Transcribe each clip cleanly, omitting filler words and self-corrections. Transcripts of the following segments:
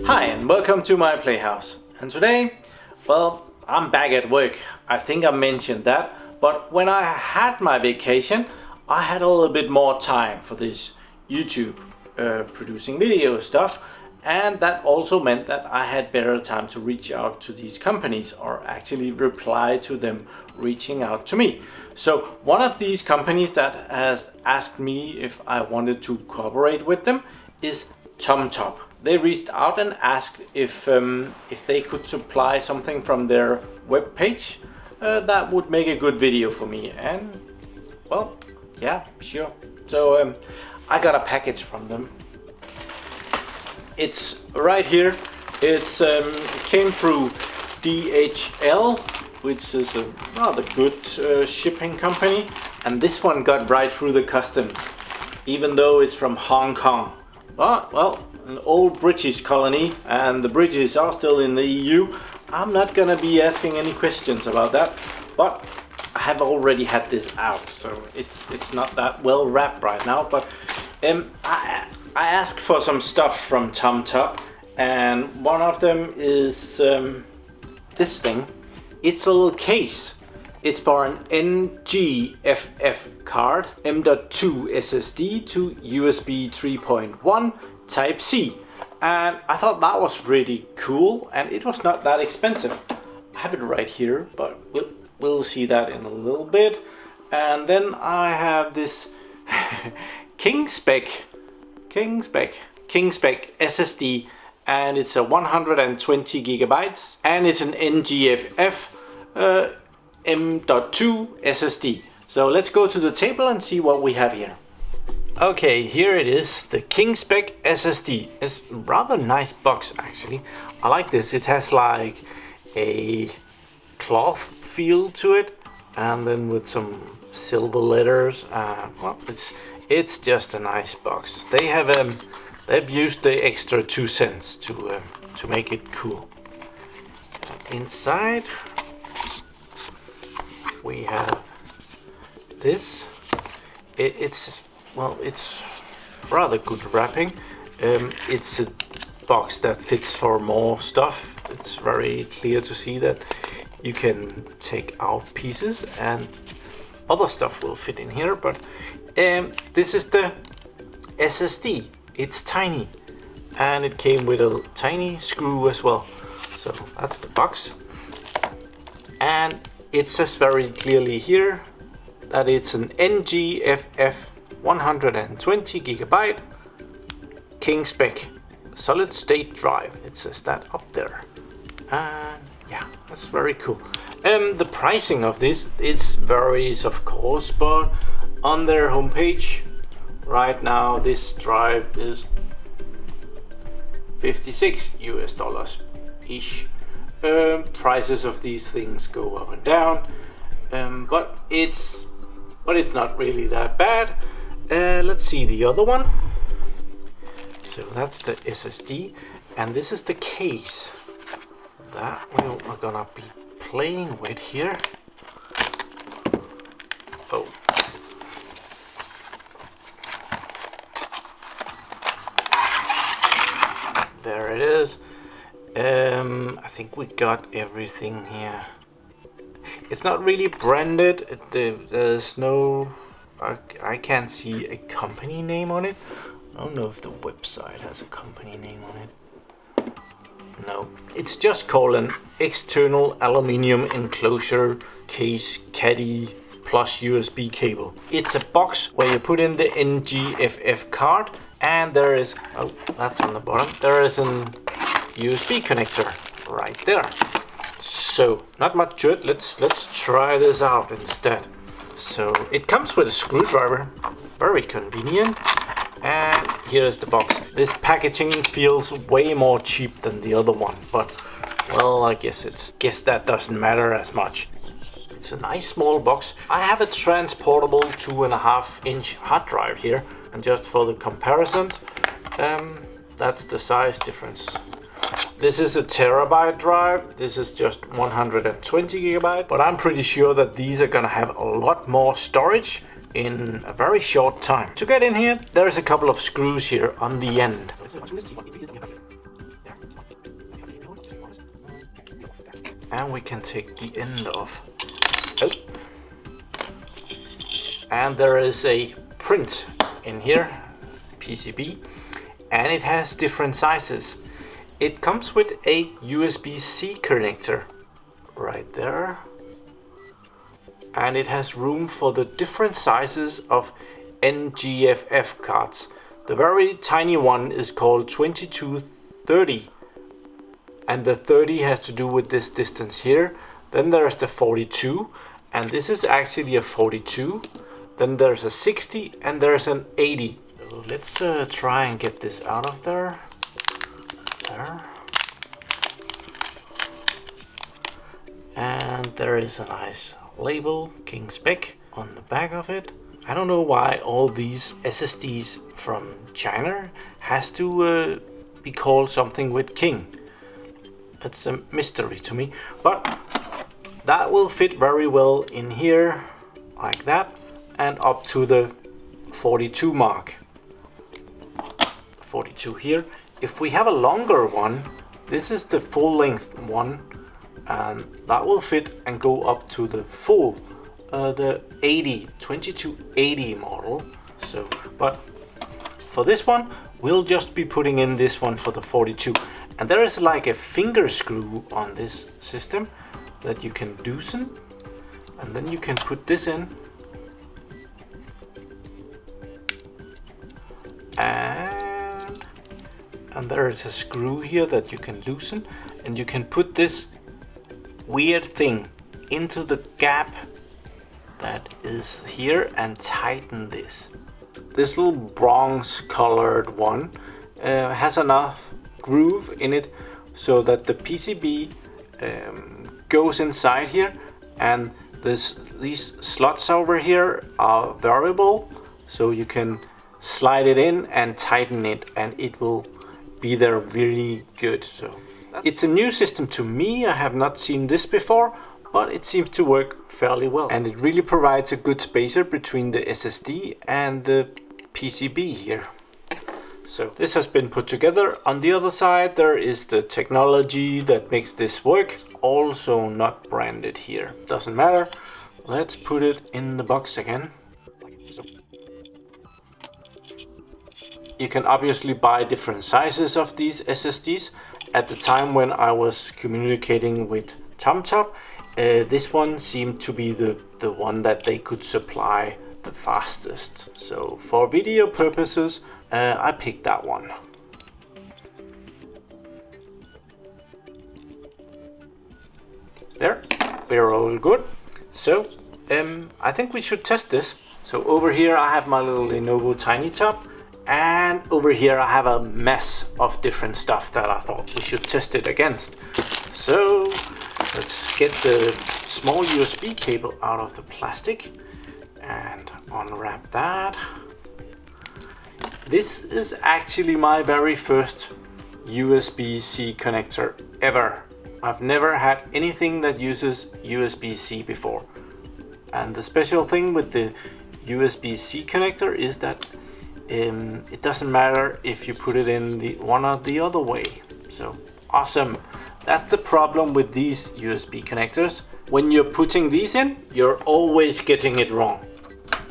Hi and welcome to my PlayHouse. And today, well, I'm back at work. I think I mentioned that, but when I had my vacation, I had a little bit more time for this YouTube producing video stuff, and that also meant that I had better time to reach out to these companies, or actually reply to them reaching out to me. So one of these companies that has asked me if I wanted to cooperate with them is TOMTOP. They reached out and asked if they could supply something from their web page that would make a good video for me, and well, yeah, sure. So I got a package from them. It's right here. It came through DHL, which is a rather good shipping company, and this one got right through the customs, even though it's from Hong Kong. Well, an old British colony, and the British are still in the EU. I'm not gonna be asking any questions about that, but I have already had this out, so it's not that well wrapped right now. But I asked for some stuff from TOMTOP, and one of them is this thing. It's a little case. It's for an NGFF card, M.2 SSD to USB 3.1 Type C, and I thought that was really cool, and it was not that expensive. I have it right here, but we'll see that in a little bit. And then I have this KingSpec SSD, and it's a 120 gigabytes, and it's an NGFF M.2 SSD. So let's go to the table and see what we have here. Okay, here it is, the KingSpec SSD. It's a rather nice box actually. I like this. It has like a cloth feel to it, and then with some silver letters. Well, it's just a nice box. They've used the extra 2 cents to make it cool. Inside we have this. It's rather good wrapping. It's a box that fits for more stuff. It's very clear to see that you can take out pieces and other stuff will fit in here, but this is the SSD. It's tiny, and it came with a tiny screw as well. So that's the box, and it says very clearly here that it's an NGFF 120 gigabyte KingSpec solid state drive. It says that up there, and yeah, that's very cool. The pricing of this, it varies of course, but on their homepage right now this drive is $56 ish. Prices of these things go up and down, but it's not really that bad. Let's see the other one. So that's the SSD, and this is the case that we're gonna be playing with here. Oh. There it is. I think we got everything here. It's not really branded. There's no, I can't see a company name on it. I don't know if the website has a company name on it. No, it's just called an external aluminium enclosure case caddy plus USB cable. It's a box where you put in the NGFF card, and there is, oh, that's on the bottom, there is an USB connector right there. So not much to it. Let's try this out instead. So it comes with a screwdriver, very convenient, and here is the box. This packaging feels way more cheap than the other one, but well, I guess that doesn't matter as much. It's a nice small box. I have a transportable 2.5-inch hard drive here, and just for the comparison, that's the size difference. This is a terabyte drive. This is just 120 gigabyte, but I'm pretty sure that these are gonna have a lot more storage in a very short time. To get in here, there's a couple of screws here on the end. And we can take the end off. Oh. And there is a print in here, PCB, and it has different sizes. It comes with a USB-C connector right there, and it has room for the different sizes of NGFF cards. The very tiny one is called 2230, and the 30 has to do with this distance here. Then there's the 42, and this is actually a 42. Then there's a 60 and there's an 80. So let's try and get this out of there. There. And there is a nice label, KingSpec, on the back of it. I don't know why all these SSDs from China has to be called something with King. It's a mystery to me, but that will fit very well in here, like that, and up to the 42 mark. 42 here. If we have a longer one, this is the full length one, and that will fit and go up to the full, the 2280 model. So, but for this one, we'll just be putting in this one for the 42. And there is like a finger screw on this system that you can loosen, and then you can put this in, and there is a screw here that you can loosen, and you can put this weird thing into the gap that is here and tighten this. This little bronze colored one has enough groove in it so that the PCB goes inside here, and these slots over here are variable, so you can slide it in and tighten it, and it will be there really good. So it's a new system to me. I have not seen this before, but it seems to work fairly well, and it really provides a good spacer between the SSD and the PCB here. So this has been put together. On the other side there is the technology that makes this work, also not branded here. Doesn't matter. Let's put it in the box again. You can obviously buy different sizes of these SSDs. At the time when I was communicating with TOMTOP, this one seemed to be the one that they could supply the fastest. So for video purposes, I picked that one. There, we're all good. So I think we should test this. So over here I have my little Lenovo TinyTop, and over here I have a mess of different stuff that I thought we should test it against. So let's get the small USB cable out of the plastic and unwrap that. This is actually my very first USB-C connector ever. I've never had anything that uses USB-C before. And the special thing with the USB-C connector is that it doesn't matter if you put it in the one or the other way. So awesome. That's the problem with these USB connectors. When you're putting these in, you're always getting it wrong.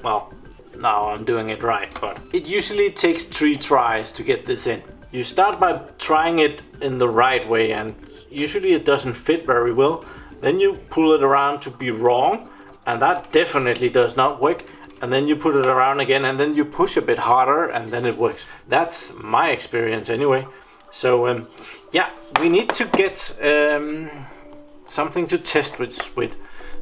Well, now I'm doing it right, but it usually takes 3 tries to get this in. You start by trying it in the right way, and usually it doesn't fit very well. Then you pull it around to be wrong, and that definitely does not work. And then you put it around again, and then you push a bit harder, and then it works. That's my experience anyway. So yeah, we need to get something to test with.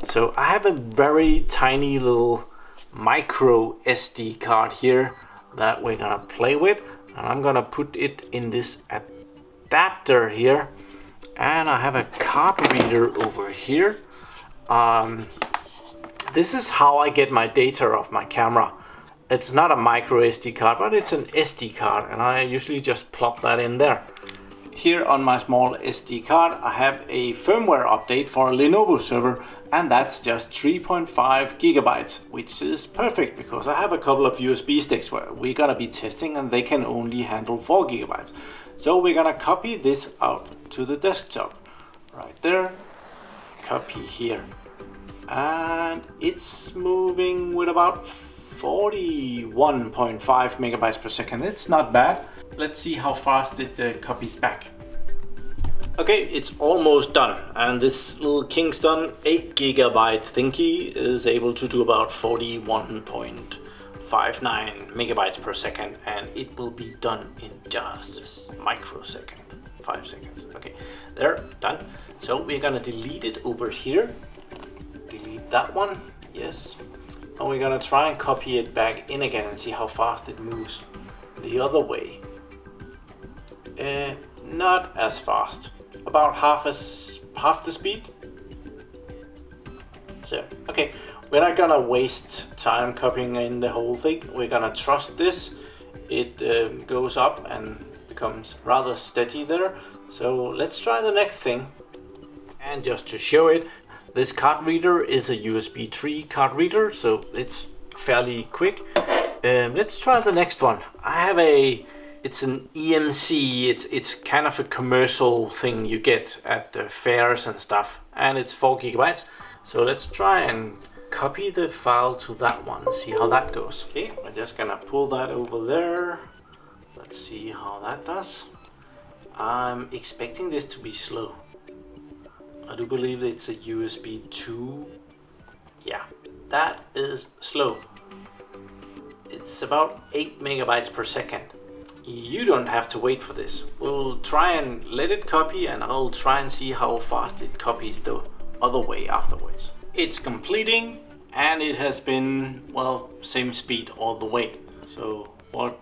So I have a very tiny little micro SD card here that we're gonna play with, and I'm gonna put it in this adapter here, and I have a card reader over here. This is how I get my data off my camera. It's not a micro SD card, but it's an SD card, and I usually just plop that in there. Here on my small SD card I have a firmware update for a Lenovo server, and that's just 3.5 gigabytes, which is perfect because I have a couple of USB sticks where we're gonna be testing and they can only handle 4 gigabytes. So we're gonna copy this out to the desktop, right there, copy here, and it's moving with about 41.5 megabytes per second. It's not bad. Let's see how fast it copies back. Okay, it's almost done, and this little Kingston 8 gigabyte thingy is able to do about 41.59 megabytes per second, and it will be done in just a microsecond, 5 seconds. Okay, there, done. So we're gonna delete it over here. Delete that one, yes. And we're gonna try and copy it back in again and see how fast it moves the other way. Not as fast. About half the speed. So, okay, we're not gonna waste time copying in the whole thing. We're gonna trust this. It goes up and becomes rather steady there. So let's try the next thing. And just to show it, this card reader is a USB 3 card reader, so it's fairly quick. Let's try the next one. It's an EMC, it's kind of a commercial thing you get at the fairs and stuff, and it's 4 gigabytes. So let's try and copy the file to that one, see how that goes. Okay, we're just gonna pull that over there. Let's see how that does. I'm expecting this to be slow. I do believe it's a USB 2. Yeah, that is slow. It's about 8 megabytes per second. You don't have to wait for this. We'll try and let it copy, and I'll try and see how fast it copies the other way afterwards. It's completing, and it has been, well, same speed all the way. So what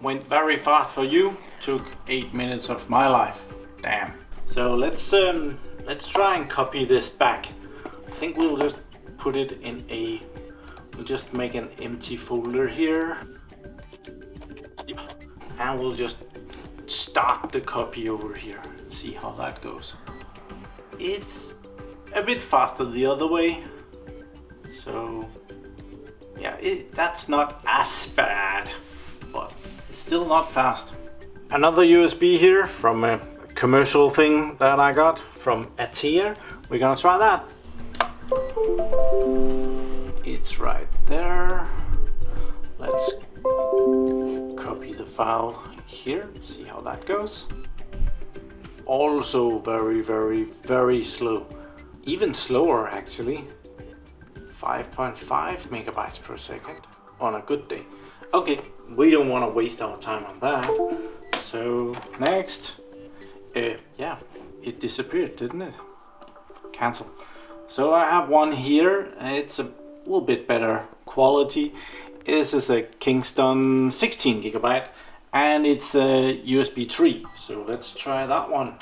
went very fast for you took 8 minutes of my life. Damn. So let's try and copy this back. I think we'll just put it in we'll just make an empty folder here. And we'll just start the copy over here and see how that goes. It's a bit faster the other way. So yeah, that's not as bad, but it's still not fast. Another USB here from a commercial thing that I got from Atea. We're gonna try that. It's right there. Let's copy the file here, see how that goes. Also very, very, very slow. Even slower actually. 5.5 megabytes per second on a good day. Okay, we don't want to waste our time on that. So next, yeah, it disappeared, didn't it? Cancel. So I have one here, and it's a little bit better quality. This is a Kingston 16 gigabyte, and it's a USB 3. So let's try that one.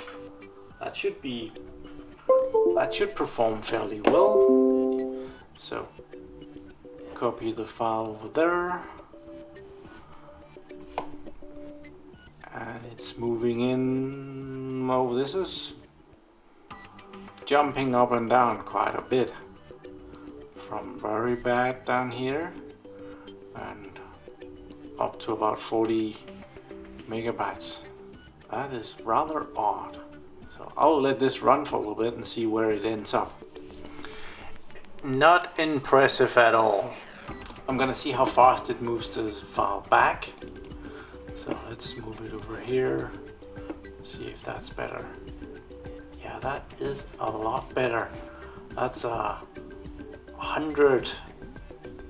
That should perform fairly well. So copy the file over there, and it's moving in. Oh, this is jumping up and down quite a bit, from very bad down here and up to about 40 megabytes. That is rather odd. So I'll let this run for a little bit and see where it ends up. Not impressive at all. I'm gonna see how fast it moves the file back. So let's move it over here, see if that's better. Yeah, that is a lot better. That's 100.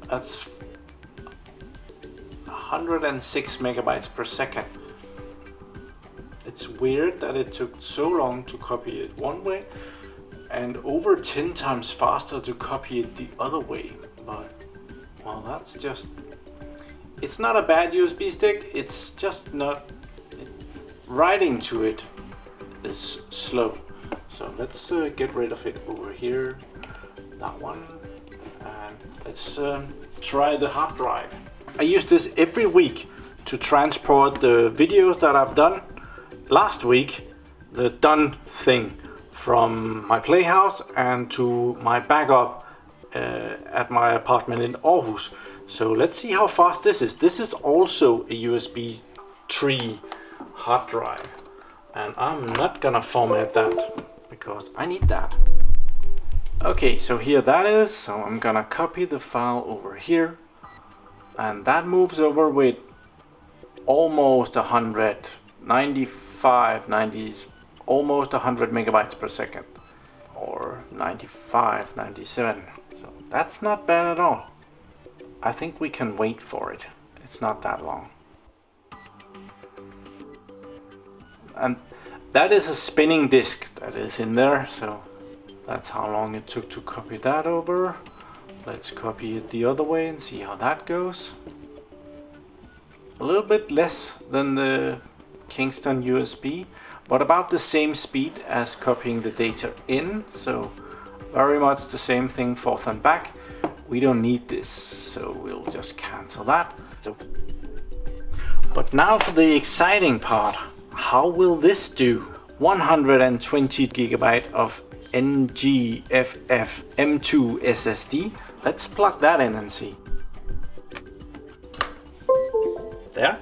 That's 106 megabytes per second. It's weird that it took so long to copy it one way and over 10 times faster to copy it the other way. But, well, that's just... It's not a bad USB stick, it's just not... Writing to it is slow. So let's get rid of it over here. That one. And let's try the hard drive. I use this every week to transport the videos that I've done. Last week, the done thing from my PlayHouse and to my backup at my apartment in Aarhus. So let's see how fast this is. This is also a USB 3 hard drive, and I'm not gonna format that because I need that. Okay, so here that is. So I'm gonna copy the file over here, and that moves over with almost 195, 90s, almost 100 megabytes per second, or 95, 97. So that's not bad at all. I think we can wait for it. It's not that long. And that is a spinning disk that is in there, so that's how long it took to copy that over. Let's copy it the other way and see how that goes. A little bit less than the Kingston USB, but about the same speed as copying the data in, so very much the same thing forth and back. We don't need this, so we'll just cancel that. But now for the exciting part. How will this do? 120 gigabyte of NGFF M.2 SSD. Let's plug that in and see. There.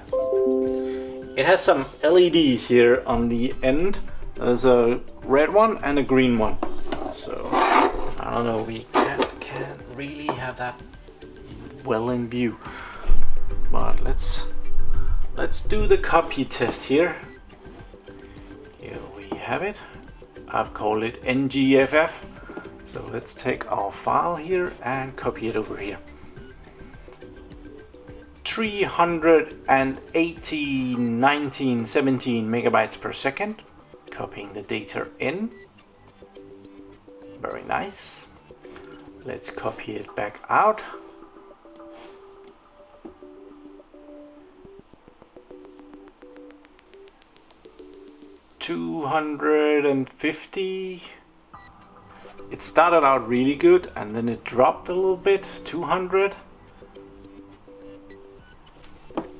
It has some LEDs here on the end. There's a red one and a green one. So I don't know, we can't really have that well in view. But let's do the copy test here. Here we have it. I've called it NGFF. So let's take our file here and copy it over here. 380, 19, 17 megabytes per second. Copying the data in. Very nice. Let's copy it back out. $250. It started out really good and then it dropped a little bit. 200.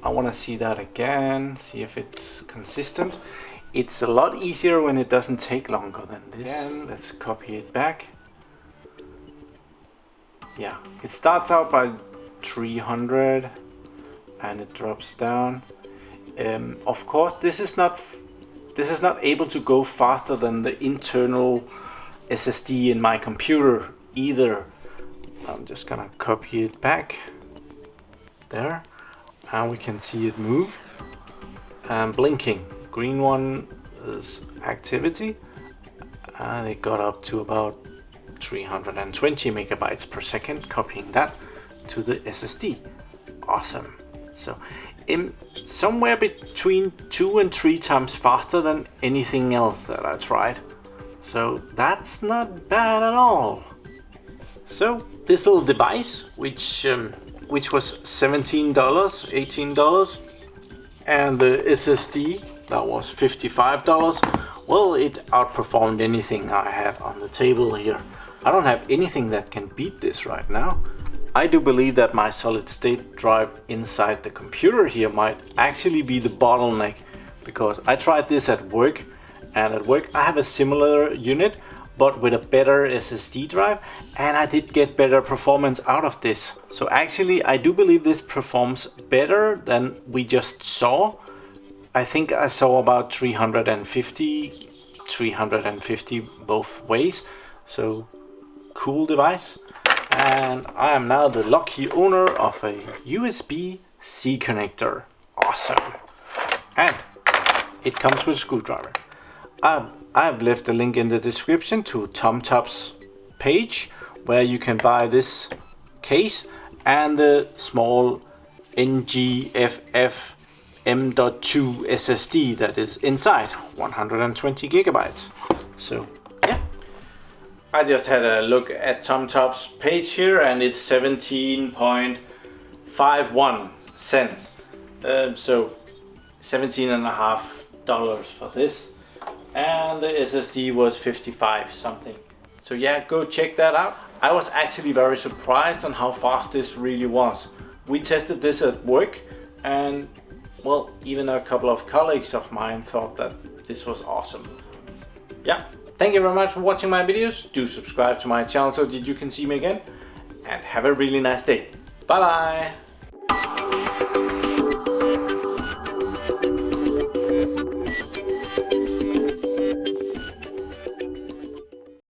I want to see that again, see if it's consistent. It's a lot easier when it doesn't take longer than this. Again, let's copy it back. Yeah, it starts out by 300 and it drops down. Of course, this is not able to go faster than the internal SSD in my computer either. I'm just gonna copy it back. There. Now we can see it move. And blinking. Green one is activity. And it got up to about 320 megabytes per second, copying that to the SSD. Awesome. So somewhere between 2 and 3 times faster than anything else that I tried. So that's not bad at all. So this little device, which was $17, $18, and the SSD that was $55, well, it outperformed anything I had on the table here. I don't have anything that can beat this right now. I do believe that my solid state drive inside the computer here might actually be the bottleneck, because I tried this at work, and at work I have a similar unit but with a better SSD drive, and I did get better performance out of this. So actually I do believe this performs better than we just saw. I think I saw about 350 both ways. So cool device. And I am now the lucky owner of a USB-C connector. Awesome. And it comes with a screwdriver. I've left a link in the description to TOMTOP's page where you can buy this case and the small NGFF M.2 SSD that is inside, 120 gigabytes. So yeah, I just had a look at TOMTOP's page here and it's 17.51 cents. So $17.50 for this. And the SSD was 55 something. So yeah, go check that out. I was actually very surprised on how fast this really was. We tested this at work and well, even a couple of colleagues of mine thought that this was awesome. Yeah, Thank you very much for watching my videos. Do subscribe to my channel so that you can see me again. And have a really nice day. Bye bye.